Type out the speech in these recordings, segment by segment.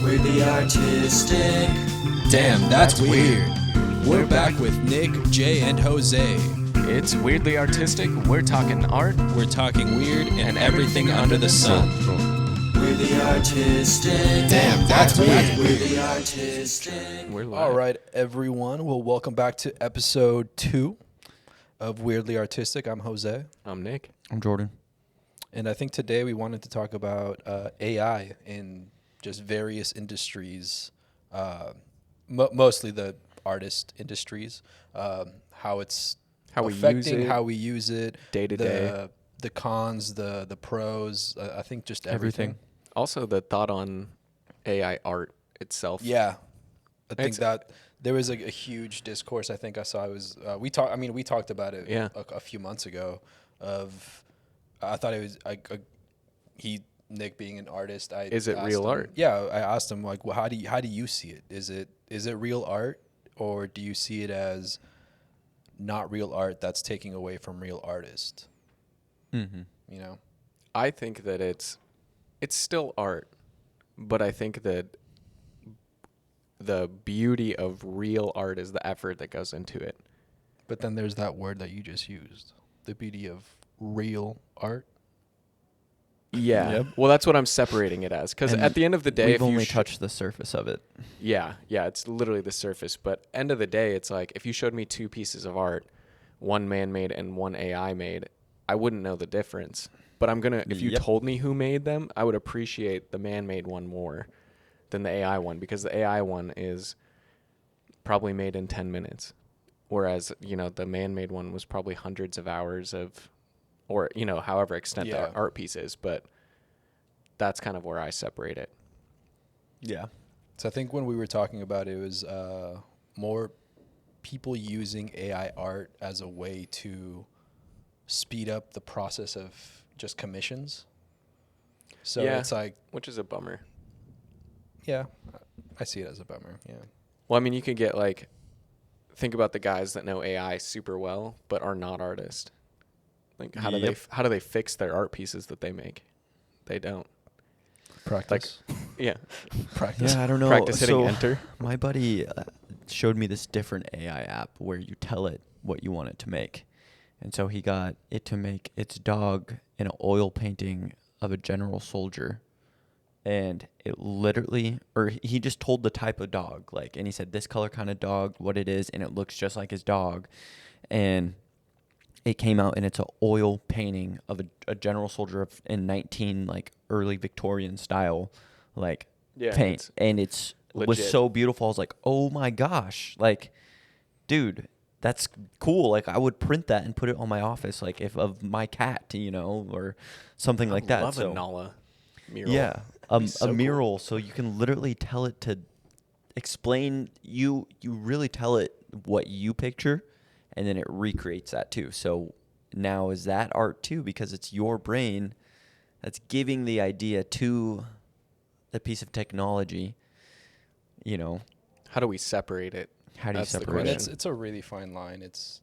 Weirdly artistic. Damn, that's weird. We're back with Nick, Jay, and Jose. It's weirdly artistic. We're talking art. We're talking weird and everything under the sun. Weirdly artistic. Damn, that's weird. Weirdly artistic. We're live. All right, everyone. Well, welcome back to episode 2 of Weirdly Artistic. I'm Jose. I'm Nick. I'm Jordan. And I think today we wanted to talk about AI in just various industries, mostly the artist industries, how it's How we use affecting it how we use it, day to day. the cons, the pros. I think just everything. Also, the thought on AI art itself. Yeah, I think It's- that there was a huge discourse. I think I saw it was we talked about it Yeah. a few months ago. I thought it was Nick being an artist. Is it asked real him- art? Yeah, I asked him like, well, how do you see it? Is it real art, or do you see it as not real art that's taking away from real artists? Mm-hmm. You know. I think that it's still art, but I think that the beauty of real art is the effort that goes into it. But then there's that word that you just used, the beauty of real art. Yeah. Yep. Well, that's what I'm separating it as. Because And at the end of the day, we've if you only sh- touched the surface of it. Yeah, it's literally the surface. But end of the day, it's like if you showed me two pieces of art, one man-made and one AI-made, I wouldn't know the difference. But if you Yep. told me who made them, I would appreciate the man-made one more than the AI one, because the AI one is probably made in 10 minutes. Whereas, the man-made one was probably hundreds of hours of, or, however extent Yeah. the art piece is. But that's kind of where I separate it. Yeah. So I think when we were talking about it, it was more people using AI art as a way to speed up the process of just commissions. So Yeah. it's like, Which is a bummer. yeah, I see it as a bummer. Yeah. Well, I mean, you could get think about the guys that know AI super well but are not artists. Like, how do they fix their art pieces that they make? They don't. Practice. Yeah, Practice. Yeah, I don't know. practice hitting So, enter. my buddy showed me this different AI app where you tell it what you want it to make. And so he got it to make its dog in an oil painting of a general soldier. And it literally, or he just told the type of dog, and he said this color kind of dog, what it is, and it looks just like his dog. And it came out and it's an oil painting of a general soldier in early Victorian style, Yeah, paint. And it was legit. so beautiful. I was like, oh my gosh, dude, that's cool. I would print that and put it on my office, if of my cat, or something like that. Love So a Nala mural. yeah, That'd be so a cool. mural, so you can literally tell it to explain. You really tell it what you picture, and then it recreates that too. So now is that art too, because it's your brain that's giving the idea to the piece of technology. How do we separate it? How do you That's the separate And question. it? it's a really fine line. It's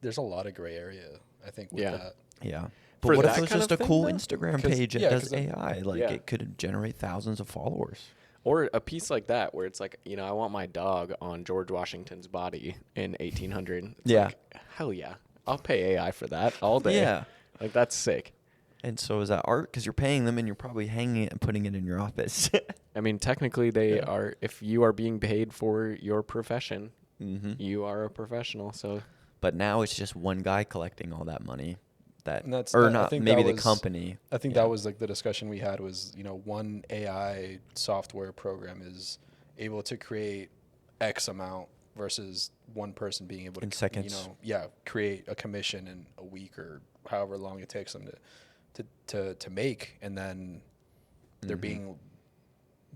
there's a lot of gray area, I think, with Yeah. that. Yeah. For But what if that it was kind just a of thing, cool though? Instagram 'Cause- page that yeah, does 'cause it- AI? Yeah. It could generate thousands of followers. Or a piece like that where it's I want my dog on George Washington's body in 1800. It's Yeah. hell yeah. I'll pay AI for that all day. Yeah. That's sick. And so is that art? Because you're paying them and you're probably hanging it and putting it in your office. I mean, technically, they Yeah. are. If you are being paid for your profession, Mm-hmm. you are a professional. So But now it's just one guy collecting all that money. And that's- Or that- I not, think maybe that the was- company. I think Yeah. that was the discussion we had was, one AI software program is able to create X amount versus one person being able to, In seconds. create a commission in a week or however long it takes them to make, and then they're Mhm. being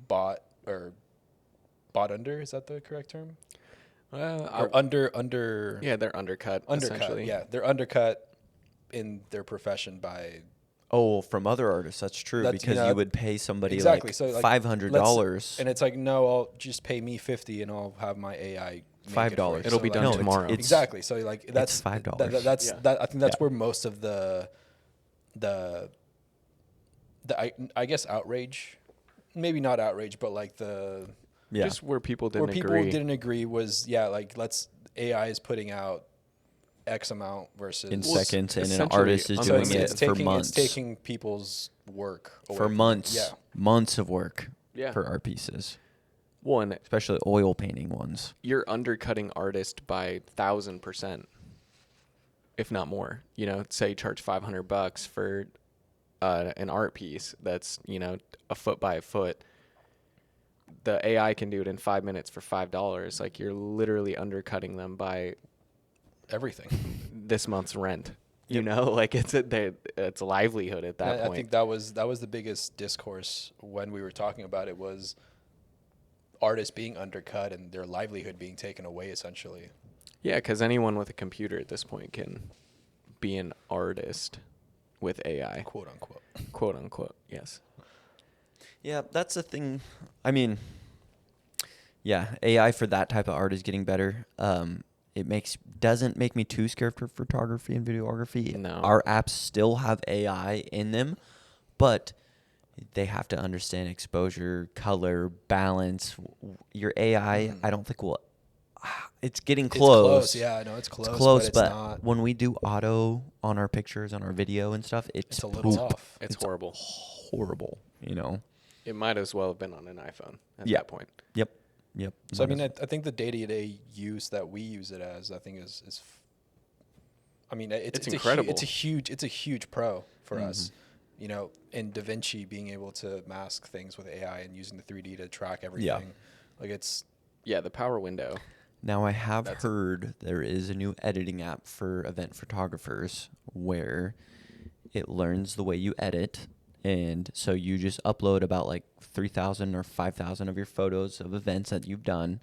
bought under. Is that the correct term? Or under. yeah, they're undercut. Undercut. Essentially. Yeah, they're undercut in their profession by. Oh, from other artists, that's true. That's- Because you know, you would pay somebody exactly, so, like, $500. And it's like, no, I'll just pay me $50 and I'll have my AI make it for $5. you. It'll So, be like, done No, tomorrow. It's, Exactly. So that's $5. That's Yeah. I think that's Yeah. where most of the I guess outrage maybe not outrage, but like the Yeah. Just where people didn't where people agree. didn't agree was like AI is putting out X amount versus in Well, seconds, and an essentially, artist is so doing it's it taking, for months. It's taking people's work away for from them. months. Yeah. Months of work Yeah. for art pieces, One, especially oil painting ones. you're undercutting artist by 1,000%, if not more. You know, say you charge $500 for an art piece that's, you know, a foot by a foot. The AI can do it in 5 minutes for $5. Like, you're literally undercutting them by Everything. this month's rent. You know, like it's a livelihood at that I point. think that was the biggest discourse when we were talking about it, was artists being undercut and their livelihood being taken away, essentially. Yeah, because anyone with a computer at this point can be an artist with AI, Quote unquote. quote unquote. Yes. Yeah, that's the thing. I mean, yeah, AI for that type of art is getting better. It doesn't make me too scared for photography and videography. No. Our apps still have AI in them, but they have to understand exposure, color, balance. Your AI, I don't think will. It's getting close. It's close. Yeah, I know it's close. It's close, but but it's not. when we do auto on our pictures, on our video and stuff, It's a little poop. off. It's horrible. Horrible, you know. It might as well have been on an iPhone at Yeah. that point. Yep. So I mean, I think the day-to-day use that we use it as, I think is I mean, it's incredible. it's a huge pro for us. You know, in DaVinci, being able to mask things with AI and using the 3D to track everything, like it's Yeah, the power window. Now, I have heard there is a new editing app for event photographers where it learns the way you edit. And so you just upload about like 3,000 or 5,000 of your photos of events that you've done.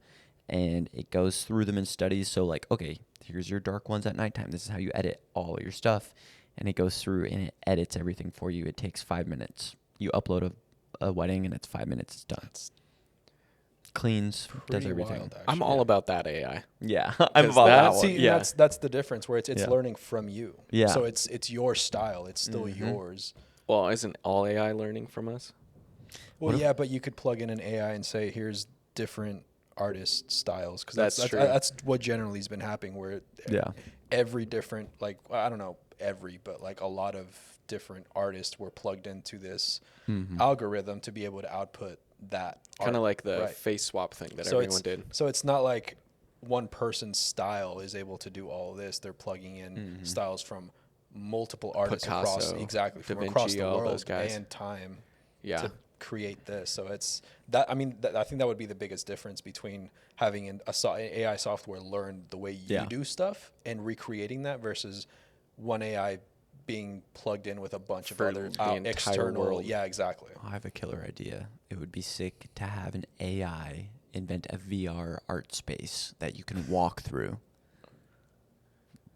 And it goes through them and studies. So like, okay, here's your dark ones at nighttime. This is how you edit all your stuff. And it goes through and it edits everything for you. It takes 5 minutes. You upload a wedding and it's 5 minutes. It's done. Cleans, does pretty everything. wild, I'm actually. all about that AI. Yeah, I'm 'Cause about that that's- one. See, Yeah. that's the difference, where it's Yeah. learning from you. Yeah. So it's your style. It's still Mhm. yours. Well, isn't all AI learning from us? Well, yeah, but you could plug in an AI and say, here's different artist styles, because That's that's true. that's what generally has been happening, where Yeah. every different, like, I don't know but like a lot of different artists were plugged into this Mhm. algorithm to be able to output that Kind of art. like the Right. face swap thing that So everyone did. So it's not like one person's style is able to do all of this. They're plugging in styles from multiple artists across, Picasso, exactly, from Da across Vinci, the all world those guys. and time Yeah. to create this. So it's that. I mean, I think that would be the biggest difference between having an AI software learn the way you Yeah. do stuff and recreating that versus one AI being plugged in with a bunch of For other the entire external. world. Yeah, exactly. I have a killer idea. It would be sick to have an AI invent a VR art space that you can walk through.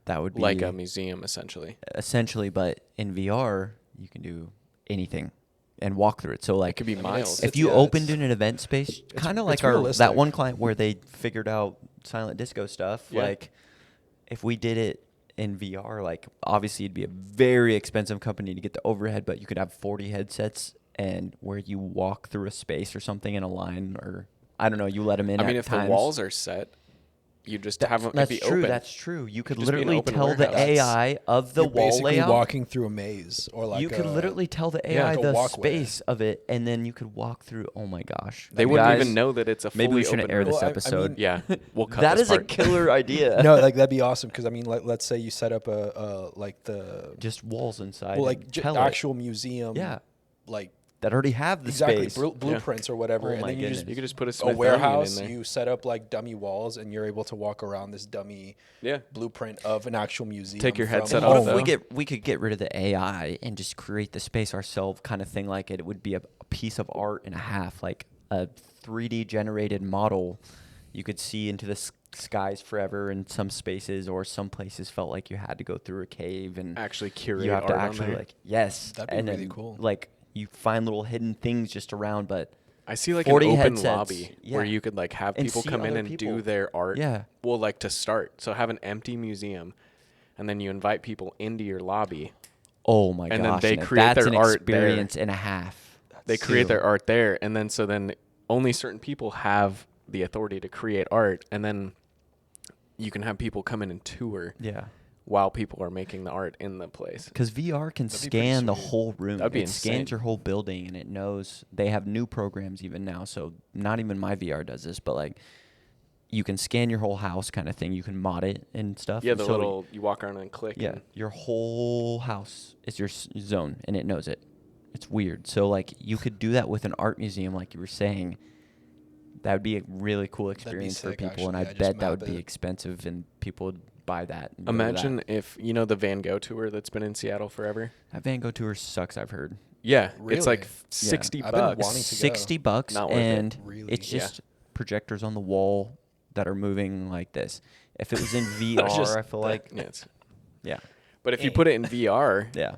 That would be Like a museum, essentially. essentially, but in VR you can do anything and walk through it. So It like could be mean, miles. if you yeah, opened it's- in an event space, kind of like it's that realistic. one client where they figured out silent disco stuff. Yeah. Like if we did it in VR, like obviously it'd be a very expensive company to get the overhead, but you could have 40 headsets and where you walk through a space or something in a line, or I don't know, you let them in. I mean, at if times. the walls are set, you just have them That's be true. open. That's true. You could just be an literally open tell the warehouse. AI of the You're wall basically layout. walking through a maze, or like You could literally tell the yeah, AI like a the walkway. space of it, and then you could walk through. Oh my gosh! They You wouldn't guys, even know that it's a fully Maybe we shouldn't open air this room. Well, I episode. mean- Yeah, we'll cut That this is a part. killer idea. No, like that'd be awesome, because I mean, like, let's say you set up a like the Just walls inside. well, and like tell it. actual museum, Yeah. like that already have the exactly space. blueprints or whatever, Oh and my then you goodness. just You could just put a a Smithsonian warehouse. in there. You set up like dummy walls, and you're able to walk around this dummy Yeah. blueprint of an actual museum. Take your from headset And what off, if though. we could get rid of the AI and just create the space ourselves, kind of thing? Like it would be a piece of art and a half, like a 3D generated model. You could see into the skies forever in some spaces, or some places felt like you had to go through a cave and Actually curate you have to art on actually there. like yes, That'd be and really then, cool. Like you find little hidden things just around, but I see like 40 an open headsets, lobby where yeah. you could like have And people see come in other and people. do their art. Yeah. Well, like to start. So have an empty museum, and then you invite people into your lobby. oh my And then gosh, they Nick, create that's their an art there. experience and a half. They create So- their art there, and then only certain people have the authority to create art, and then you can have people come in and tour Yeah. while people are making the art in the place. Because VR can That'd be pretty scan the sweet. whole room. That'd be it insane. scans your whole building, and it knows. They have new programs even now, so not even my VR does this, but like you can scan your whole house kind of thing. You can mod it and stuff. Yeah, and the so little you walk around and click. Yeah, and- your whole house is your zone, and it knows it. It's weird. So like you could do that with an art museum, like you were saying. That would be a really cool be experience for sick, people, and I actually. Yeah, just bet that would map be it. expensive, and people would buy that. and go to that. Imagine if you know the Van Gogh tour that's been in Seattle forever. That Van Gogh tour sucks. I've heard. Yeah, it's like Really? 60 I've been bucks. wanting to go. $60 Not worth it. and Really? it's Yeah. just projectors on the wall that are moving like this. If it was in VR, Just I feel that- like Yeah, it's- yeah, but if you put it in VR, yeah.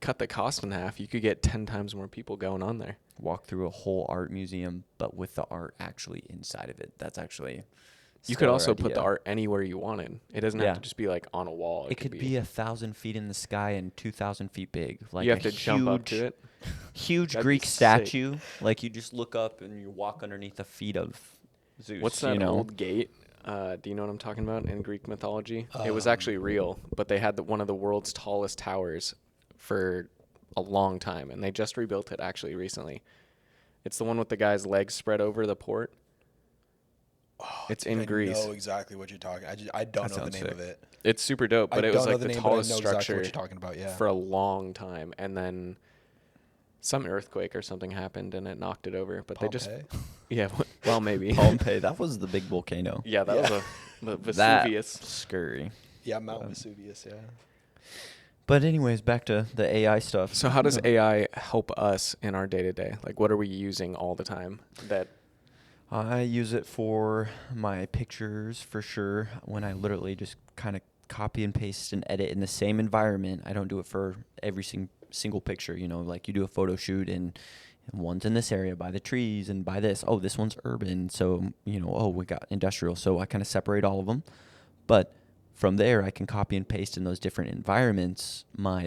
cut the cost in half, you could get 10 times more people going on there. Walk through a whole art museum, but with the art actually inside of it. That's actually You could stellar also put the idea. art anywhere you wanted. It doesn't Yeah. have to just be like on a wall. It could be 1,000 feet in the sky and 2,000 feet big. Like you a have to jump up to huge- it. Huge That'd be Greek sick. statue. Like you just look up and you walk underneath the feet of Zeus. What's that you know? old gate? Do you know what I'm talking about in Greek mythology? It was actually real, but they had one of the world's tallest towers for a long time, and they just rebuilt it actually recently. It's the one with the guy's legs spread over the port. It's in I Greece. know exactly what you're talking. I don't That know the sounds name sick. of it. It's super dope, but I it was don't know like the the name, but I tallest know exactly structure what you're talking about. Yeah. for a long time, and then some earthquake or something happened and it knocked it over. But they just, Pompeii? yeah, well maybe. Pompeii. That was the big volcano. Yeah, that Yeah. was the That Vesuvius. scary. Yeah, Mount Vesuvius. Yeah. But anyways, back to the AI stuff. So how does AI help us in our day to day? Like, what are we using all the time? That I use it for my pictures for sure. When I literally just kind of copy and paste and edit in the same environment. I don't do it for every single picture. You know, like you do a photo shoot and one's in this area by the trees and by this. Oh, this one's urban. So, you know, oh, we got industrial. So I kind of separate all of them. But from there, I can copy and paste in those different environments my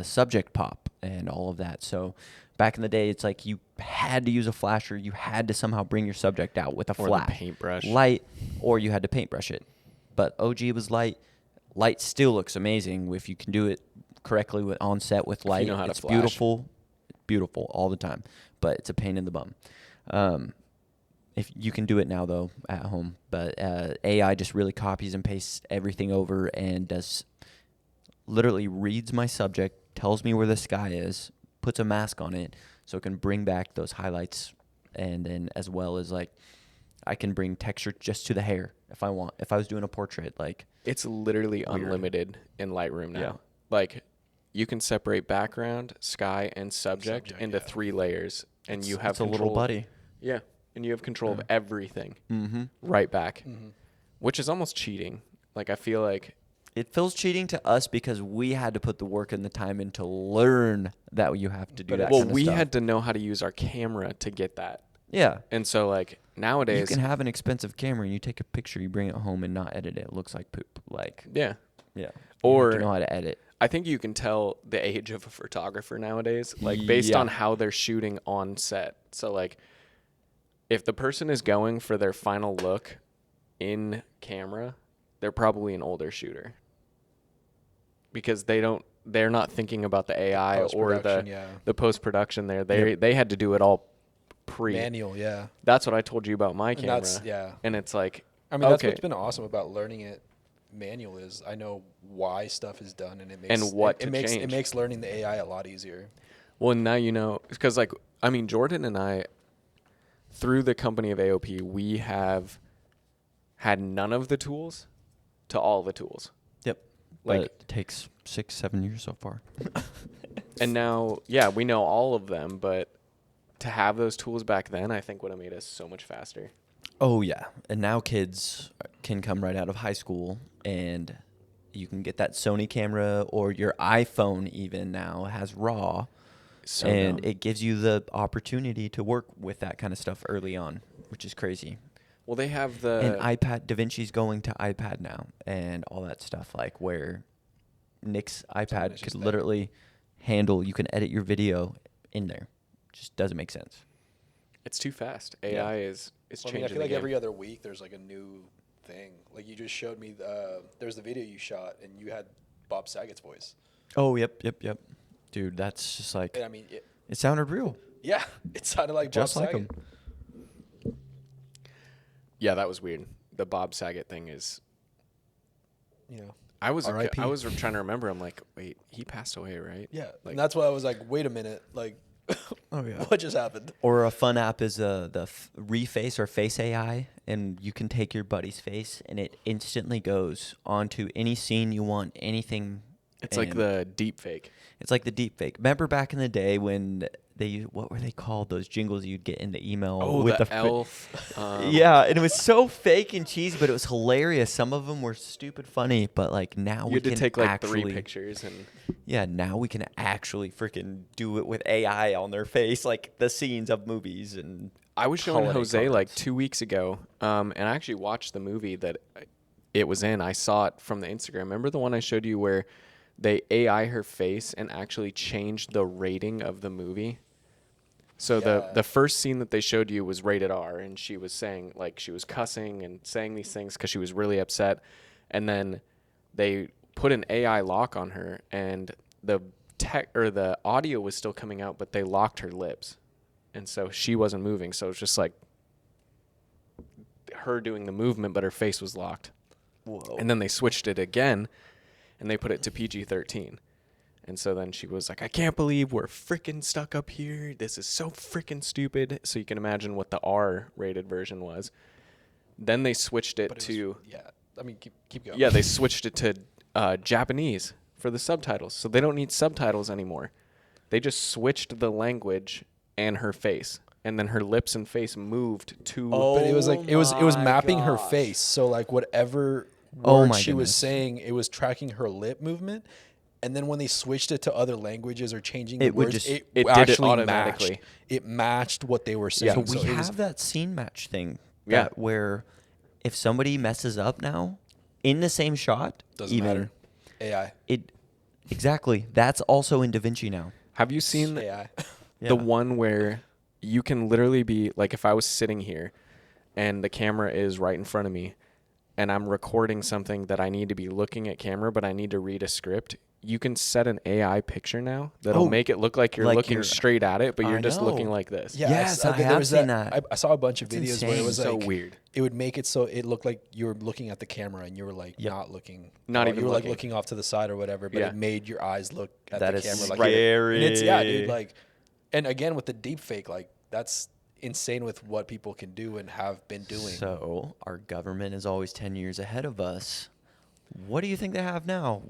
subject pop and all of that. So back in the day, it's like you had to use a flasher. You had to somehow bring your subject out with a or flash, the paintbrush. light, or you had to paintbrush it. But OG was light. Light still looks amazing if you can do it correctly with on set with light. know how to It's flash. beautiful all the time. But it's a pain in the bum. If you can do it now though at home, but AI just really copies and pastes everything over and does literally reads my subject, tells me where the sky is, puts a mask on it so it can bring back those highlights, and then as well as like I can bring texture just to the hair if I want. If I was doing a portrait, like It's literally unlimited in Lightroom now. Yeah. Like, you can separate background, sky, and subject Subject, into yeah. 3 layers, and you have it's a control. little buddy. Yeah, and you have control of everything Mm-hmm. right back, Mm-hmm. which is almost cheating. Like, I feel like It feels cheating to us because we had to put the work and the time in to learn that you have to do But that. well, kind of we stuff. had to know how to use our camera to get that. yeah. And so, like, You nowadays, can have an expensive camera and you take a picture, you bring it home and not edit it. It looks like poop. Like, yeah. yeah. Or- you have to know how to edit. I think you can tell the age of a photographer nowadays, like based Yeah. on how they're shooting on set. So like if the person is going for their final look in camera, they're probably an older shooter. Because they're not thinking about the AI or Post-production, the yeah. the post-production there. They had to do it all pre. Manual, yeah. That's what I told you about my And camera. that's yeah. And it's like I mean, that's okay. what's been awesome about learning it manual is I know why stuff is done, and it makes And what it to makes change. it makes learning the AI a lot easier. Well, now you know, because like I mean, Jordan and I, through the company of AOP, we have had none of the tools to all the tools, Yep. Like- But it takes 6-7 years so far. and now yeah, we know all of them, but to have those tools back then, I think would have made us so much faster. Oh yeah, and now kids can come right out of high school and you can get that Sony camera or your iPhone even now has RAW, So and dumb. it gives you the opportunity to work with that kind of stuff early on, which is crazy. well, they have And the iPad, DaVinci's going to iPad now, and all that stuff, like where Nick's iPad it's could just there. literally handle. You can edit your video in there. Just doesn't make sense. It's too fast. AI is Well, I changing mean, I feel the like game. every other week there's like a new thing. Like you just showed me, there's the video you shot and you had Bob Saget's voice. Oh, yep. Dude, that's just like, And I mean, it sounded real. yeah, it sounded like Just Bob like Saget. him. Yeah, that was weird. The Bob Saget thing is. You know. I was R.I.P.. trying to remember. I'm like, wait, he passed away, right? Yeah, Like, and that's why I was like, wait a minute, like, Oh, yeah. what just happened? Or a fun app is the Reface or Face AI, and you can take your buddy's face, and it instantly goes onto any scene you want, anything. it's like and the deep fake. It's like the deep fake. Remember back in the day when what were they called? Those jingles you'd get in the email Oh, with the the elf. yeah, and it was so fake and cheesy, but it was hilarious. Some of them were stupid funny, but like now You we had to can take like actually, 3 pictures and. yeah, now we can actually freaking do it with AI on their face, like the scenes of movies and. I was showing holiday Jose like cards. 2 weeks ago, and I actually watched the movie that it was in. I saw it from the Instagram. Remember the one I showed you where they AI her face and actually changed the rating of the movie? So Yeah. the first scene that they showed you was rated R, and she was saying, like, she was cussing and saying these things because she was really upset. And then they put an AI lock on her, and the the audio was still coming out, but they locked her lips. And so she wasn't moving. So it was just like her doing the movement, but her face was locked. Whoa. And then they switched it again, and they put it to PG-13. And so then she was like, I can't believe we're freaking stuck up here. This is so freaking stupid. So you can imagine what the R-rated version was. Then they switched it But it to... was, yeah, I mean, keep going. Yeah, they switched it to Japanese for the subtitles. So they don't need subtitles anymore. They just switched the language and her face. And then her lips and face moved to... Oh. But it was like it was my mapping her gosh. face. So like whatever Oh word my she was goodness. saying, it was tracking her lip movement. And then when they switched it to other languages or changing It the would words, just- it did it actually automatically. matched. It matched what they were saying. So we it was- have that scene match thing. Yeah. that where if somebody messes up now in the same shot, doesn't even matter. AI. it exactly. That's also in DaVinci now. Have you seen AI. Yeah. the one where you can literally be... Like, if I was sitting here and the camera is right in front of me and I'm recording something that I need to be looking at camera, but I need to read a script... You can set an AI picture now that'll Oh, make it look like you're like looking you're- strake at it, but you're I just looking know. like this. Yeah, Yes, I there have was seen that. I saw a bunch of It's videos where it was so like weird. It would make it so it looked like you were looking at the camera and you were like Yep. not looking, Not or even you were looking. like looking off to the side or whatever. But Yeah. it made your eyes look at That the is camera like scary. And it's dude, like, and again with the deep fake, like that's insane with what people can do and have been doing. So our government is always 10 years ahead of us. What do you think they have now?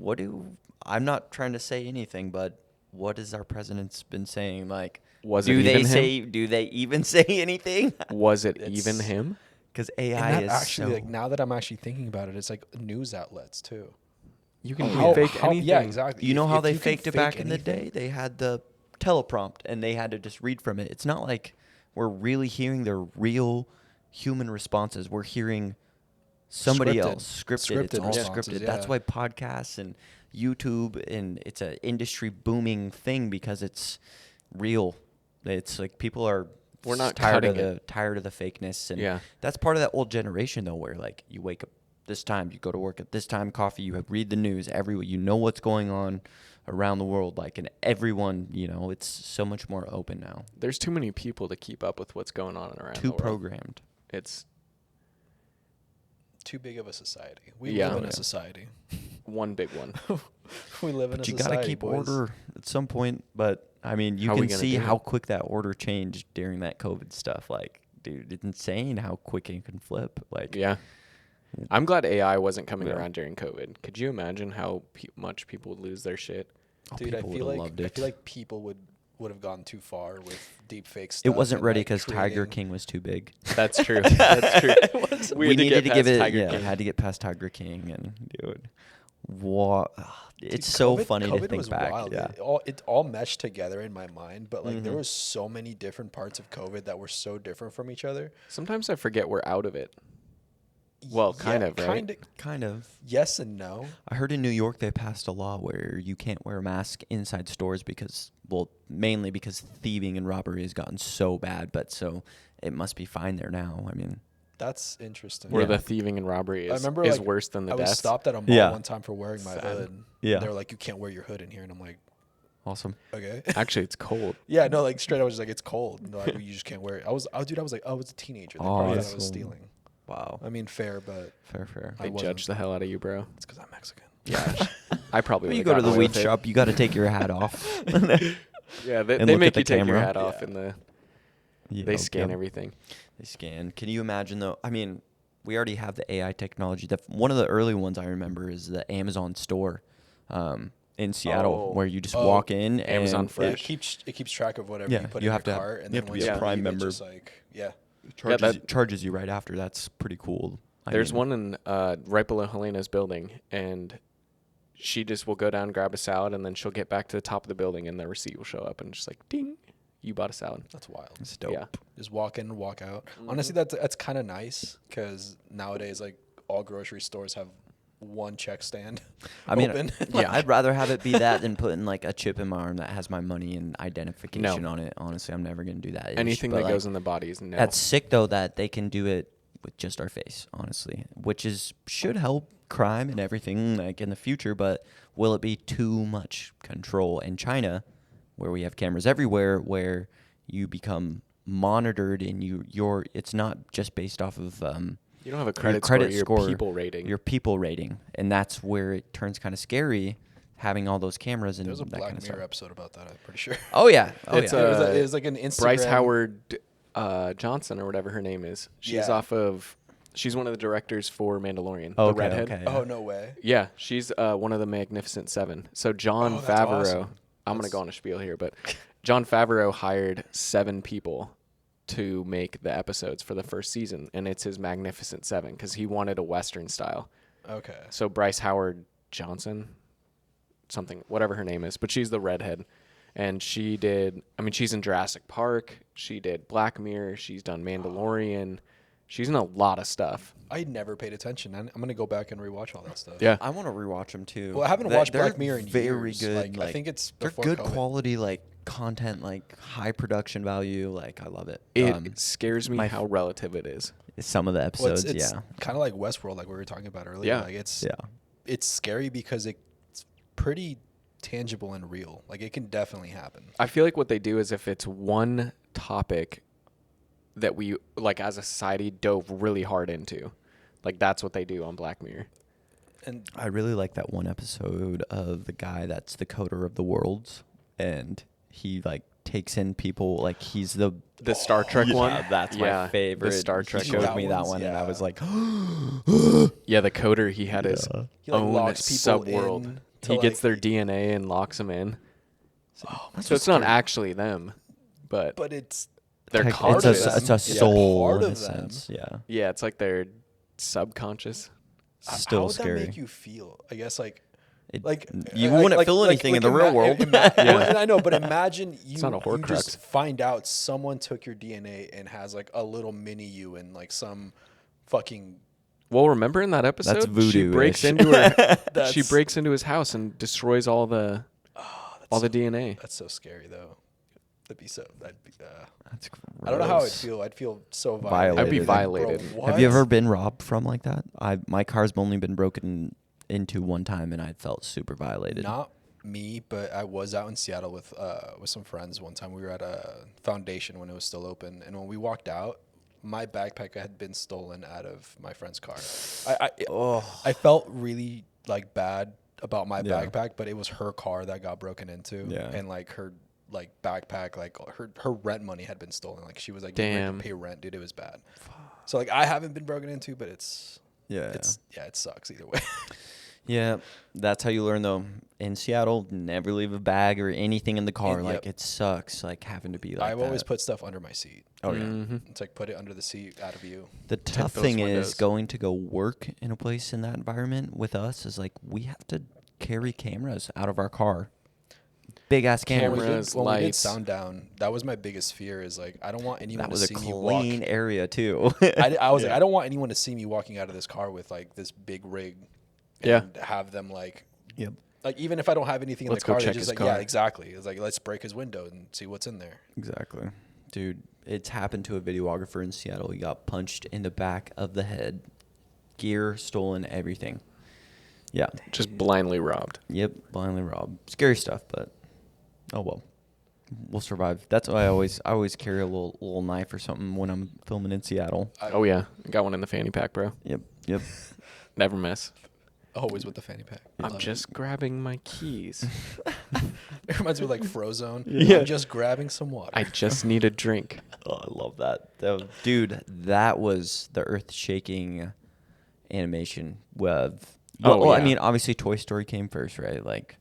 I'm not trying to say anything, but what has our president's been saying? Like, Was do it they even say? Do they even say anything? Was it It's- even him? Because and AI that is actually, so. like now that I'm actually thinking about it, it's like news outlets too. You can How- fake how- anything. Yeah, exactly. You know If- how if they you can faked it fake back in the anything- day? They had the teleprompt and they had to just read from it. It's not like we're really hearing their real human responses. We're hearing somebody Scripted. else scripted. It's Scripted all responses, scripted. That's yeah. why podcasts and YouTube and it's an industry booming thing because it's real. It's like people are We're not tired of cutting tired of the fakeness and Yeah. that's part of that old generation though where like you wake up this time, you go to work at this time, coffee, you read the news, you know what's going on around the world, like, and everyone, you know, it's so much more open now. There's too many people to keep up with what's going on around the Too world. programmed. It's Too big of a society. We Yeah. live in Yeah. a society. one big one. We live in But a you society. gotta keep boys. order at some point. But I mean, you How we can gonna see do how it? quick that order changed during that COVID stuff. Like, dude, it's insane how quick it can flip. Like, Yeah. I'm glad AI wasn't coming Yeah. around during COVID. Could you imagine how much people would lose their shit? Dude, I people feel would've like loved I it. feel like people would have gone too far with deep fake stuff. it wasn't and, ready like, because Tiger creating- King was too big. That's true. That's true. We had needed to give past it. Tiger Yeah, King. had to get past Tiger King, and dude, what? It's so funny COVID to think was back. Wild. Yeah. It all meshed together in my mind, but like there Mhm. was so many different parts of COVID that were so different from each other. Sometimes I forget we're out of it. Well, kind of, right? Kind of. Yes and no. I heard in New York they passed a law where you can't wear a mask inside stores because, well, mainly because thieving and robbery has gotten so bad, but so it must be fine there now. I mean, That's interesting. Where Yeah. the thieving and robbery I is, remember is like, worse than the I was deaths. stopped at a mall Yeah. one time for wearing my Sad. hood. Yeah. They were like, you can't wear your hood in here. And I'm like, awesome. okay. Actually, it's cold. Yeah, no, like straight I was just like, it's cold. And they're like, well, you just can't wear it. I was like, I was a teenager. They probably thought I was Awesome. stealing. Wow. I mean, fair, but Fair. I They wasn't. judge the hell out of you, bro. it's because I'm Mexican. Yeah, I probably. When you would've go to the gotten away weed with it. shop, you got to take your hat off. Yeah, they and look make at the you take your camera. hat off, Yeah. and they Yep, scan yep. everything. They scan. Can you imagine though? I mean, we already have the AI technology. One of the early ones I remember is the Amazon store in Seattle, Oh. where you just Oh, walk in Amazon and Fresh. It keeps track of whatever Yeah, you put you in have your to- cart, and you have then to be once a you Prime leave, member. It's just like, yeah. charges you right after. That's pretty cool. There's one in right below Helena's building, and she just will go down, grab a salad, and then she'll get back to the top of the building, and the receipt will show up, and just like, ding, you bought a salad. That's wild. It's dope. Yeah. Just walk in, walk out. Mm-hmm. Honestly, that's kind of nice because nowadays, like all grocery stores have one check stand. I mean, open. yeah, I'd rather have it be that than putting like a chip in my arm that has my money and identification on it. Honestly, I'm never gonna do that. Anything But, that like, goes in the body is no. That's sick though that they can do it with just our face, honestly, which should help crime and everything like in the future. But will it be too much control in China, where we have cameras everywhere, where you become monitored and it's not just based off of you don't have a your credit score, your people rating. your people rating, and that's where it turns kind of scary having all those cameras and There's a that Black kind of Mirror stuff. episode about that. I'm pretty sure. Oh yeah, It's it was like an Instagram. Bryce Howard Johnson or whatever her name is. She's Yeah. She's one of the directors for Mandalorian. Oh, the okay, redhead. okay. Oh no way. Yeah, she's one of the Magnificent Seven. So John Oh, that's Favreau. awesome. I'm gonna That's- go on a spiel here, but John Favreau hired 7 people to make the episodes for the first season, and it's his Magnificent Seven because he wanted a Western style. Okay. So Bryce Howard Johnson, whatever her name is, but she's the redhead, and she did. I mean, she's in Jurassic Park. She did Black Mirror. She's done Mandalorian. She's in a lot of stuff. I never paid attention. I'm gonna go back and rewatch all that stuff. Yeah. I want to rewatch them too. Well, I haven't They're- watched they're Black Mirror in very years. good. Like, I think it's they're before good COVID. quality, like content, like high production value. Like I love it. It scares me my how relative it is. Some of the Well, episodes, it's yeah, kind of like Westworld, like we were talking about earlier. Yeah. Like it's yeah. it's scary because it's pretty tangible and real. Like it can definitely happen. I feel like what they do is if it's one topic that we like as a society dove really hard into, like that's what they do on Black Mirror. And I really like that one episode of the guy that's the coder of the worlds, and he like takes in people like he's the Star Trek one. That's my favorite. The Star Trek He showed That me that one's- one, and I was yeah. like, Yeah, the coder he had his he like own locks people subworld. in He to, gets their like, DNA and locks them in. that's So it's not actually them, but but it's they're Tech- conscious. it's a Yeah, soul part in a of them. sense. Yeah, Yeah, it's like their subconscious. still how would scary. that make you feel? I guess like It- like you like- wouldn't like- feel like- anything like in the real world. Yeah. Well, I know, but imagine you, not a you Horcrux. just find out someone took your DNA and has like a little mini you and like some fucking Well, remember in that episode, she voodoo-ish. breaks into her. she That's- breaks into his house and destroys all the DNA. that's so scary though. That'd be so. That'd be. That's I don't know how I'd gross. feel. I'd feel so Violated. violated. I'd be Like, violated. bro, Have you what? ever been robbed from like that? My car's only been broken into one time, and I felt super violated. Not me, but I was out in Seattle with some friends one time. We were at a Foundation when it was still open, and when we walked out, my backpack had been stolen out of my friend's car. I felt really like bad about my Yeah. backpack, but it was her car that got broken into, Yeah. and like her like backpack, like her rent money had been stolen. Like she was like, Damn. to pay rent, dude. It was bad. So like I haven't been broken into, but it sucks either way. Yeah, that's how you learn though. In Seattle, never leave a bag or anything in the car. And- Like yep. it sucks, like having to be like I've always that. put stuff under my seat. Oh yeah. Mhm. It's like put it under the seat, out of view. The tough those thing windows. is going to go work in a place in that environment with us is like we have to carry cameras out of our car. big ass Cameras, cameras. when we did lights. Sound Down, that was my biggest fear. Is like I don't want anyone That to was a see me walk. clean area too. I was like, I don't want anyone to see me walking out of this car with like this big rig. Yeah. And have them like, Yep. like even if I don't have anything in Let's the go car, they're check just his like, yeah, car. exactly. It's like let's break his window and see what's in there. Exactly. Dude, it's happened to a videographer in Seattle. He got punched in the back of the head. Gear stolen, everything. Yeah. Just blindly robbed. Yep. Blindly robbed. Scary stuff, but oh well. We'll survive. That's why I always carry a little knife or something when I'm filming in Seattle. Oh yeah, I got one in the fanny pack, bro. Yep. Yep. Never miss. Always with the fanny pack. I'm Love just grabbing my keys. It reminds me of like Frozone. Yeah. I'm just grabbing some water. I just need a drink. Oh, I love that. Dude, that was the earth-shaking animation with. Oh, Well, I yeah. mean, obviously Toy Story came first, right? Like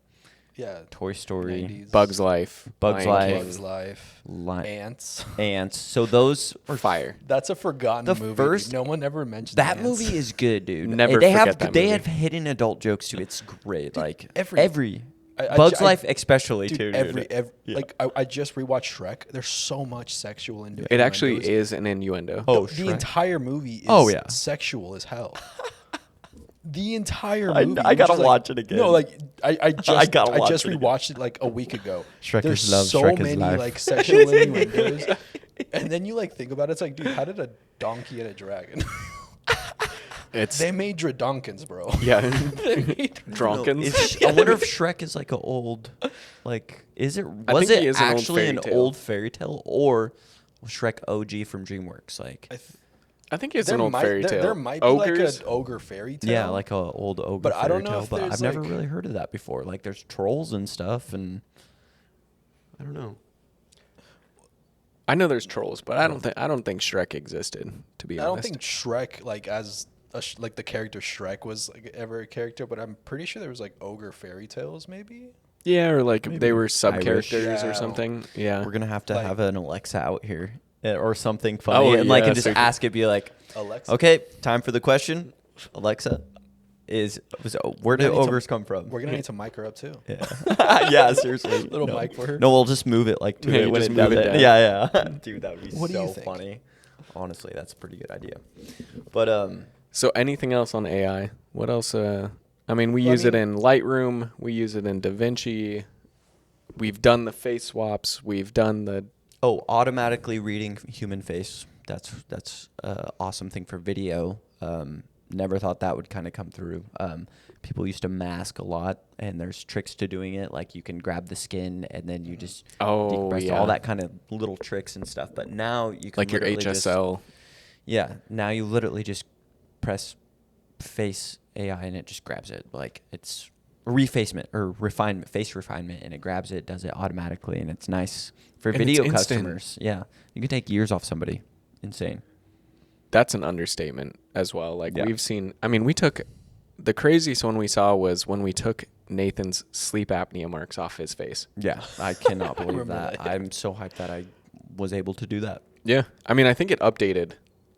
yeah. Toy Story, 90s. Bugs Life. Bugs Lion Life. King. Bugs Life. Ants. Ants. So those Or Fire. That's a forgotten The movie. first- No one ever mentioned that Ants. movie is good, dude. Never they forget have that they movie. have hidden adult jokes too. It's great. Like every- I Bugs ju- Life especially Dude, too. every dude. Yeah. like I just rewatched Shrek. There's so much sexual innuendo. It actually is an innuendo. Oh, The Shrek. entire movie is Oh, yeah. sexual as hell. The entire I- movie. I which gotta is, like- watch it again. No, like I just gotta watch just it again. rewatched it like a week ago. Shrek There's is love, so Shrek is many life. like sexual innuendos, and then you like think about it. It's like, dude, how did a donkey and a dragon? It's They made Dradonkins, bro. yeah. They made Drunkens. I wonder if Shrek is like an old, like, is it? I Was think he it is an old actually fairy an tale. old fairy tale, or was Shrek OG from DreamWorks? Like, I think it's there an old might, fairy there, tale. there might be Ogres. like an ogre fairy tale. yeah, like a old ogre But I fairy don't know tale. if But there's, I've never like- really heard of that before. Like, there's trolls and stuff, and I don't know. I know there's trolls, but I don't think Shrek existed. To be I don't honest, think Shrek, like as like the character Shrek was like ever a character, but I'm pretty sure there was like ogre fairy tales, maybe. Yeah, or like Maybe they were sub Irish. characters Yeah. or something. Yeah. We're gonna have to Like- have an Alexa out here or something funny, Oh, and like yeah, and just so- ask it. Be like, Alexa. okay, time for the question. Alexa, where do gonna need to- ogres come from? We're gonna need to mic her up too. Yeah, yeah, seriously. Little no. mic for her. No, we'll just move it like to Yeah, it you when just it move does it it. down. Yeah, yeah. Dude, that would be What do you so think? funny. Honestly, that's a pretty good idea. But So anything else on AI? What else? I mean, we Well, I use it mean- in Lightroom. We use it in DaVinci. We've done the face swaps. We've done the automatically reading human face. That's a awesome thing for video. Never thought that would kind of come through. People used to mask a lot, and there's tricks to doing it. Like you can grab the skin and then you just decompress yeah. all that kind of little tricks and stuff. But now you can like your literally just- HSL. yeah, now you literally just press face AI and it just grabs it. Like it's refacement or refinement, face refinement, and it grabs it, does it automatically, and it's nice for And it's video instant. customers. Yeah, you can take years off somebody. Insane. That's an understatement as well. Like Yeah. we've seen. I mean, we took the craziest one we saw was when we took Nathan's sleep apnea marks off his face. Yeah, I cannot believe remember that. that. I'm so hyped that I was able to do that. Yeah. I mean, I think it updated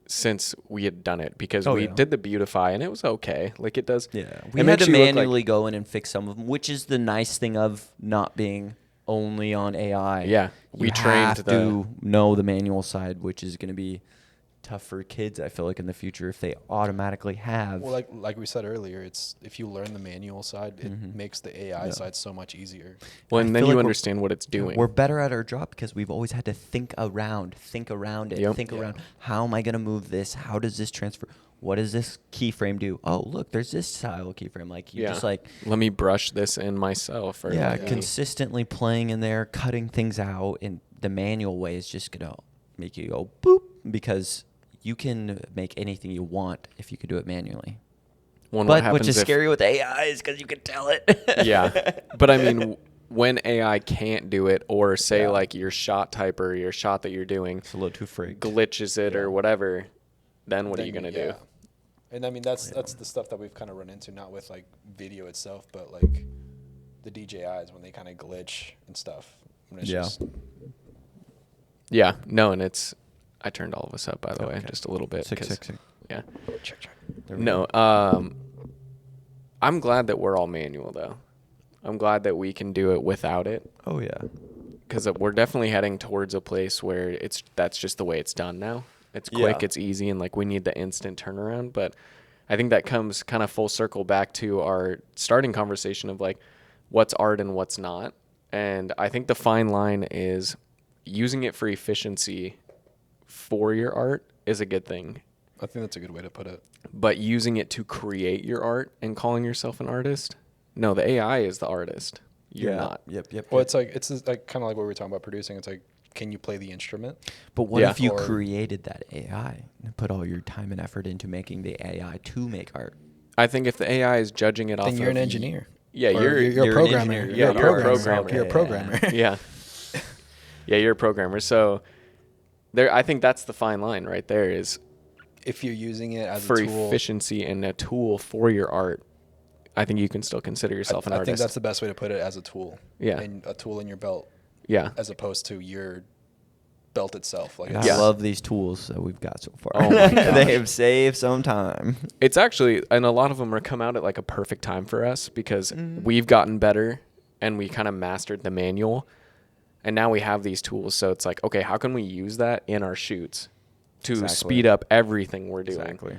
since we had done it because Oh, we yeah. did the beautify and it was okay. Like it does. Yeah, It we had makes to you look like- manually go in and fix some of them, which is the nice thing of not being only on AI. Yeah, we You trained have the- to know the manual side, which is going to be tough for kids. I feel like in the future if they automatically have. Well, like we said earlier, it's if you learn the manual side, it makes the AI Yeah. side so much easier. Well, I and then feel you like understand what it's doing. We're better at our job because we've always had to think around it, Yep. think Yeah. around how am I going to move this? How does this transfer? What does this keyframe do? Oh, look, there's this style keyframe. Like you just like let me brush this in myself. Or yeah, let me- consistently playing in there, cutting things out, and the manual way is just gonna make you go boop because you can make anything you want if you can do it manually. One, what But which happens is if- scary with AI is because you can tell it. Yeah, but I mean, when AI can't do it, or say Yeah. like your shot type or your shot that you're doing It's a little too frigged. glitches it or whatever, then what are you Then gonna do? And I mean that's the stuff that we've kind of run into, not with like video itself, but like the DJIs when they kind of glitch and stuff. When it's Yeah. just- Yeah, no, and it's. I turned all of us up by the way, Okay. just a little bit. 'cause- 666. Yeah. check. There we No, go. I'm glad that we're all manual though. I'm glad that we can do it without it, Oh yeah. because we're definitely heading towards a place where that's just the way it's done now. It's quick, Yeah. it's easy, and like we need the instant turnaround. But I think that comes kind of full circle back to our starting conversation of like what's art and what's not. And I think the fine line is using it for efficiency for your art is a good thing, I think that's a good way to put it. but using it to create your art and calling yourself an artist, no, the AI is the artist. You're not. Yep. Well, it's like kind of like what we were talking about producing. It's like, can you play the instrument? But what Yeah. if you Or- created that AI and put all your time and effort into making the AI to make art? I think if the AI is judging it off, Then you're an of engineer. Yeah, Or you're you're a an programmer. engineer. Yeah, You're a you're a programmer. programmer. You're a programmer. yeah. Yeah, you're a programmer. So there I think that's the fine line right there is If you're using it as for a tool, efficiency and a tool for your art. I think you can still consider yourself an I artist. think that's the best way to put it, as a tool. Yeah. And a tool in your belt, yeah. as opposed to your belt itself. Like And it's, I love these tools that we've got so far. Oh my gosh. They have saved some time. It's actually, and a lot of them are come out at like a perfect time for us because Mm-hmm. we've gotten better and we kind of mastered the manual. And now we have these tools. So it's like, okay, how can we use that in our shoots to Exactly. speed up everything we're doing? Exactly.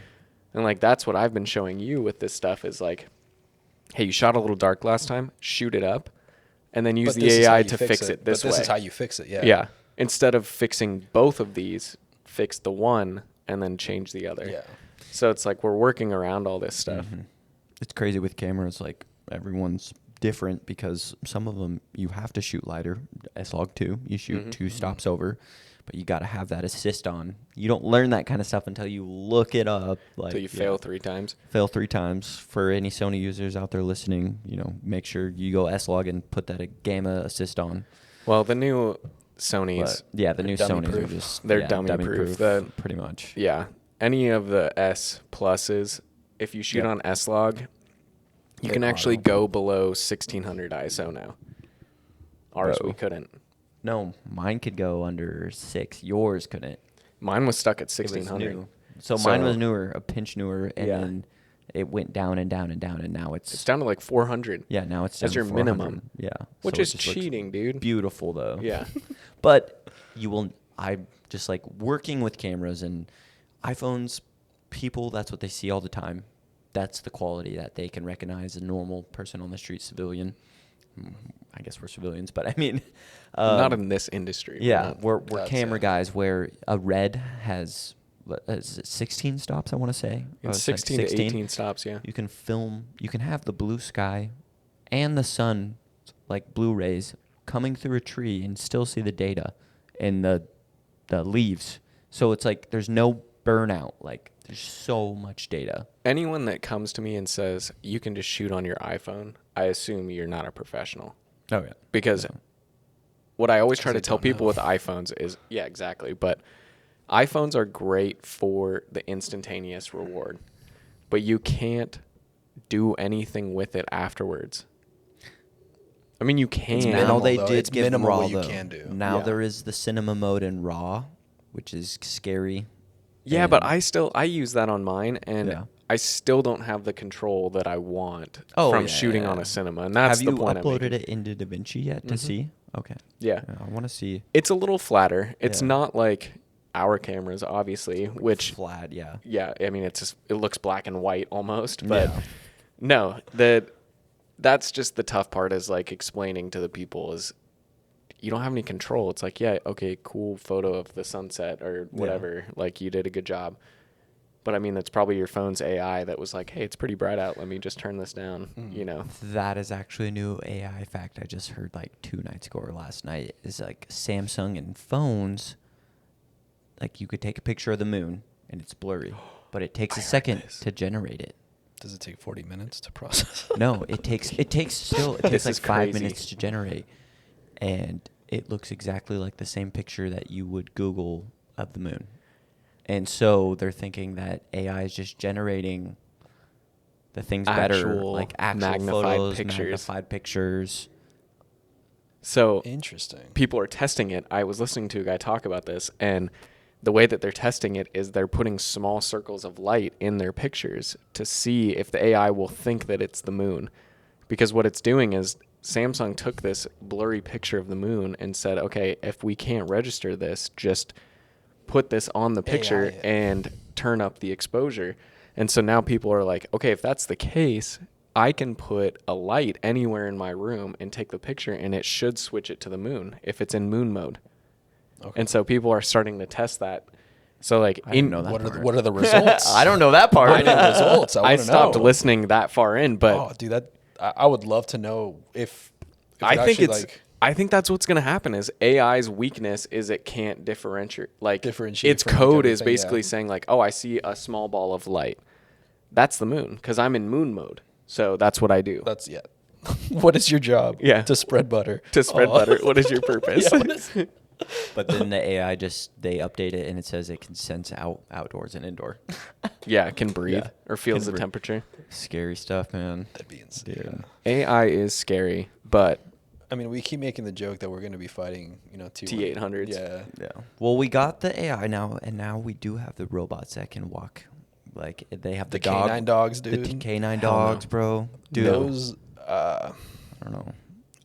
And like, that's what I've been showing you with this stuff is like, hey, you shot a little dark last time, shoot it up, and then use but the this is how AI you to fix it this But this way. is how you fix it. Yeah. Yeah. Instead of fixing both of these, fix the one and then change the other. Yeah. So it's like we're working around all this stuff. Mhm. It's crazy with cameras. Like everyone's different because some of them you have to shoot lighter. S-Log2, you shoot Mhm. 2 stops over, but you got to have that assist on. You don't learn that kind of stuff until you look it up. Like Until you fail 3 times. fail 3 times. For any Sony users out there listening, make sure you go S-Log and put that gamma assist on. Well, the new Sonys, But yeah, the new dummy Sonys are proof. just They're dummy proof. pretty much. yeah, any of the S pluses, if you shoot Yep. on S-Log, you They're can actually auto. go below 1600 ISO now. Ours, we Whoa. couldn't. No, mine could go under 6. Yours couldn't. Mine was stuck at It was 1600. new. So mine So- was newer, a pinch newer, and Yeah. then it went down and down and down, and now It's it's down to like 400, yeah, now it's That's down your to 400. minimum. Yeah, which so it is just looks cheating, dude. Beautiful though. Yeah. But I just like working with cameras and iPhones. People, that's what they see all the time. That's the quality that they can recognize a normal person on the street, civilian. I guess we're civilians, but I mean, Not in this industry. yeah, not. we're That's camera it. guys. Where a red has is it 16 stops, I want to say. It's It's like 16 to 18 stops, yeah. You can film. You can have the blue sky, and the sun, like blue rays, coming through a tree, and still see the data in the leaves. So it's like there's no burnout. Like there's so much data. Anyone that comes to me and says you can just shoot on your iPhone, I assume you're not a professional. Oh yeah. Because Yeah. what I always try 'Cause to they tell don't know. people with iPhones is, yeah, exactly. But iPhones are great for the instantaneous reward, but you can't do anything with it afterwards. I mean, you can. minimal, Now they though. did It's give minimal RAW what you though. can do. Now Yeah. there is the cinema mode in RAW, which is scary. Yeah, but And- I use that on mine, and Yeah. I still don't have the control that I want Oh, from yeah, shooting yeah, on yeah. a cinema, and that's Have the you point I'm uploaded making. it into DaVinci yet to Mhm. see? Okay. Yeah. I want to see It's a little flatter. It's Yeah. not like our cameras, obviously, which flat. Yeah. yeah, I mean it looks black and white almost, but Yeah. no, that's just the tough part is like explaining to the people is you don't have any control. It's like, yeah, okay, cool photo of the sunset or whatever, like you did a good job. But I mean, that's probably your phone's AI that was like, hey, it's pretty bright out. Let me just turn this down, you know? That is actually a new AI fact I just heard like 2 nights ago or last night. Is like Samsung and phones, like you could take a picture of the moon and it's blurry, but it takes a second to generate it. Does it take 40 minutes to process? No, it takes still it This takes like is 5 crazy. minutes to generate, and it looks exactly like the same picture that you would Google of the moon. And so they're thinking that AI is just generating the things better, Actual like actual magnified photos, pictures. magnified pictures. So Interesting. people are testing it. I was listening to a guy talk about this, and the way that they're testing it is they're putting small circles of light in their pictures to see if the AI will think that it's the moon. Because what it's doing is Samsung took this blurry picture of the moon and said, okay, if we can't register this, just put this on the picture AI. and turn up the exposure. And so now people are like, okay, if that's the case, I can put a light anywhere in my room and take the picture, and it should switch it to the moon if it's in moon mode. Okay. And so people are starting to test that. So like, I didn't know that. What are the results? I don't know that part. What are the results? I I wanna stopped know. listening that far in, but Oh, dude, I would love to know if I it think actually, it's. like, I think that's what's going to happen. Is AI's weakness is it can't differentiate. Like Differentiate its from, like, code is everything, basically yeah. saying like, oh, I see a small ball of light. That's the moon because I'm in moon mode. So that's what I do. that's yeah. What is your job? Yeah. To spread butter. To spread Oh. butter. What is your purpose? Yeah, what is- But then the AI they update it and it says it can sense outdoors and indoor. Yeah, it can breathe Yeah. or feels Can the breathe. temperature. Scary stuff, man. That'd be insane. Dude. Yeah. AI is scary, but I mean, we keep making the joke that we're going to be fighting, T800s. Yeah. Yeah. Well, we got the AI now, and now we do have the robots that can walk. Like they have The the, dog, canine dogs, The dude. canine Hell no. dogs, bro. Dude, Those, I don't know.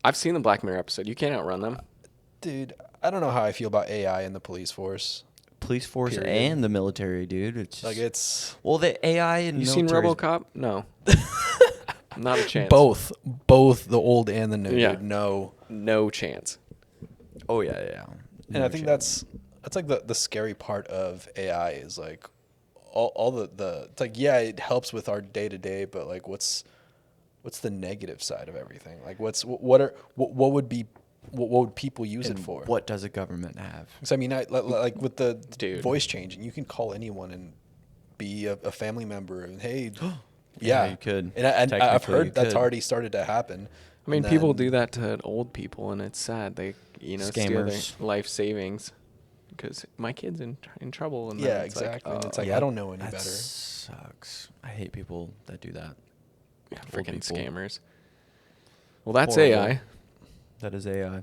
I've seen the Black Mirror episode. You can't outrun them. dude, I don't know how I feel about AI in the police force. Police force Period. and the military, dude. It's Like, it's well, the AI and You seen military is- RoboCop? No. Not a chance. both the old and the new. Yeah. Dude, no. No chance. Oh yeah, yeah. And I think that's like the scary part of AI is like all the it's like, yeah, it helps with our day to day, but like what's the negative side of everything? Like what would people use it for? What does a government have? 'Cause I mean, like with the Dude. voice changing, you can call anyone and be a family member, and hey, Yeah, yeah, you could. And I've Technically, you heard that's could. already started to happen. I mean, And people then- do that to old people, and it's sad. They, steal their Scammers. life savings because my kid's in trouble. And then Yeah, it's like, exactly. And it's oh, like, I don't know any That better. sucks. I hate people that do that. freaking people. scammers. Well, that's Horrible. AI. That is AI.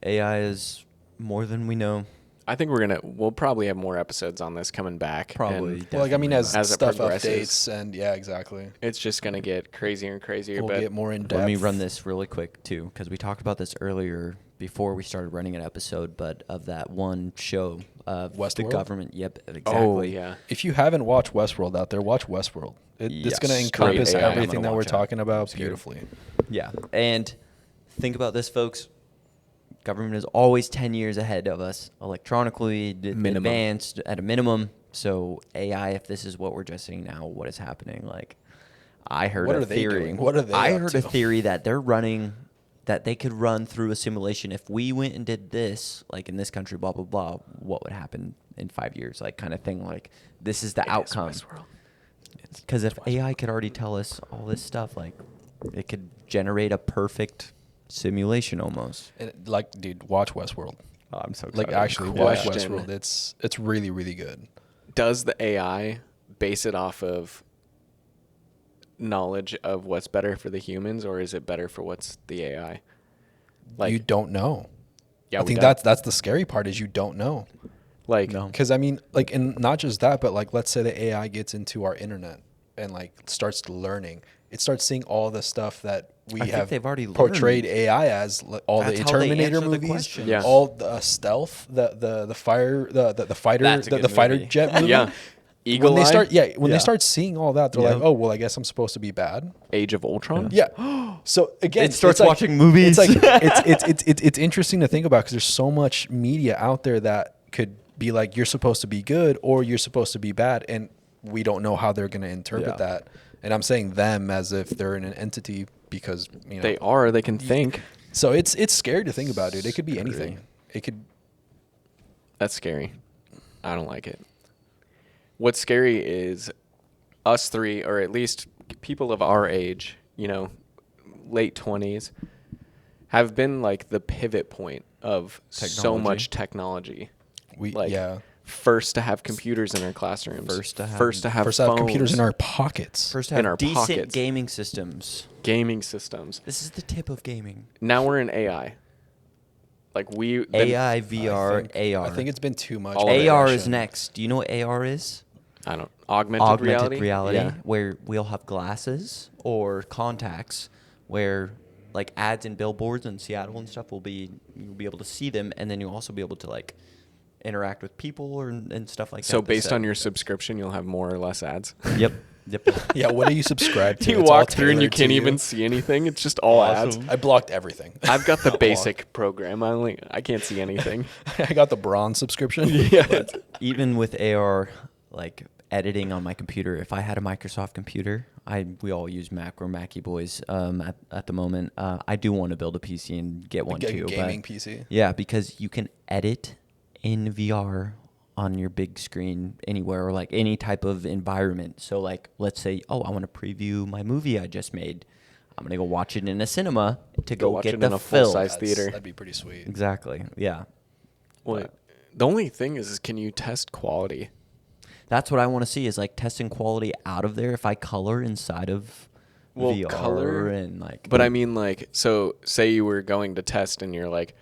AI is more than we know. I think we'll probably have more episodes on this coming back. Probably. and Well, like I mean, as As it stuff progresses. updates, and yeah, exactly. it's just gonna get crazier and crazier. We'll but get more in depth. Let me run this really quick too, because we talked about this earlier before we started running an episode, but of that one show of the Westworld? government. Yep, exactly. oh yeah, If you haven't watched Westworld out there, watch Westworld. It's Yes. going to Great encompass AI. I'm everything gonna that we're watch that. talking about It's good. beautifully. Yeah, and think about this, folks. Government is always 10 years ahead of us, electronically Minimum. advanced at a minimum. So AI, if this is what we're just seeing now, what is happening? Like, I heard What a are they theory. doing? What are they I up heard a to? theory that they're running, that they could run through a simulation. If we went and did this, like in this country, blah blah blah, what would happen in 5 years? Like kind of thing. Like this is the It is outcome. Westworld. Because if AI could already tell us all this stuff, like it could generate a perfect simulation almost. And like, dude, watch Westworld. Oh, I'm so Like, excited. actually, watch Question. Westworld. It's really, really good. Does the AI base it off of knowledge of what's better for the humans, or is it better for what's the AI? You don't know. yeah, I we think don't. that's the scary part is you don't know. like No. Because I mean, like, and not just that, but like, let's say the AI gets into our internet and like starts learning. It starts seeing all the stuff that we I think have they've already portrayed learned. AI as, like, all That's the how they Terminator answer the movies, questions. Yeah. all the stealth, the fire, the fighter, That's a the good fighter movie. jet movie. yeah, Eagle When they Eye, start, when Yeah. they start seeing all that, they're Yep. like, oh well, I guess I'm supposed to be bad. Age of Ultron. Yeah. So again, It starts it's like- watching movies. It's like it's interesting to think about because there's so much media out there that could be like you're supposed to be good or you're supposed to be bad, and we don't know how they're going to interpret Yeah. that. And I'm saying them as if they're in an entity because They are. They can think. So it's scary to think about, dude. It could be anything. It could. That's scary. I don't like it. What's scary is us three, or at least people of our age, late 20s, have been like the pivot point of so Technology. much technology. Like, yeah. First to have computers in our classrooms. First to have- First to have First, to have computers phones, in our pockets. First to in have our decent pockets. gaming systems. gaming systems. This is the tip of gaming. Now we're in AI. Like AI, VR, AR. I think it's been too much. All of it. AR is progression. next. Do you know what AR is? I don't augmented reality. Yeah. where we'll have glasses or contacts where like ads and billboards in Seattle and stuff you'll be able to see them, and then you'll also be able to like interact with people and stuff like that. So They based said. on your subscription, you'll have more or less ads. Yep. Yeah, what do you subscribe to? You It's all walk through and you tailored to can't even see anything. It's just all ads. I blocked everything. I've got the Blocked. basic program. I can't see anything. I got the bronze subscription. Yeah. Even with AR, like editing on my computer, if I had a Microsoft computer, we all use Mac. We're Mackie boys at the moment. I do want to build a PC and get one Get a too. gaming but PC. Yeah, because you can edit in VR on your big screen anywhere, or like any type of environment. So like, let's say, I want to preview my movie I just made. I'm gonna go watch it in a cinema to go watch get it the in a film. full-size theater. That'd be pretty sweet. Exactly. Yeah. Well, the only thing is can you test quality? That's what I want to see, is like testing quality out of there. If I color inside of VR color, and like, but I mean, like, so say you were going to test and you're like,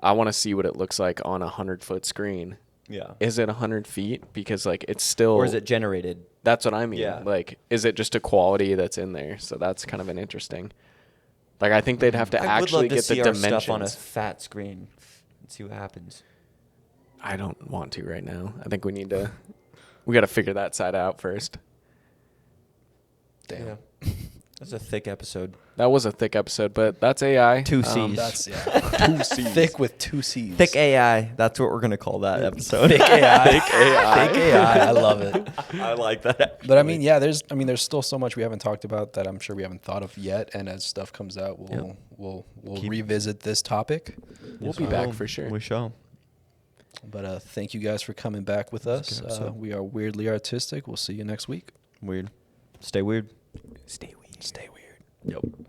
I want to see what it looks like on a 100-foot screen. yeah. Is it 100 feet? Because like it's still. Or is it generated? That's what I mean. Yeah. Like, is it just a quality that's in there? So that's kind of an interesting. Like, I think they'd have to I would actually love to get the see our dimensions. stuff on a fat screen and see what happens. I don't want to right now. I think we need to. We got to figure that side out first. Damn. Yeah. That's a thick episode. That was a thick episode, but that's AI. Two C's. That's two C's. Thick with two C's. Thick AI. That's what we're gonna call that episode. Thick AI. Thick AI. Thick AI. I love it. I like that. But I mean, yeah, there's still so much we haven't talked about that I'm sure we haven't thought of yet. And as stuff comes out, we'll Keep- revisit this topic. We'll be back for sure. We shall. But thank you guys for coming back with us. good episode. We are Weirdly Artistic. We'll see you next week. Weird. Stay weird. Stay weird. Stay weird. Yep.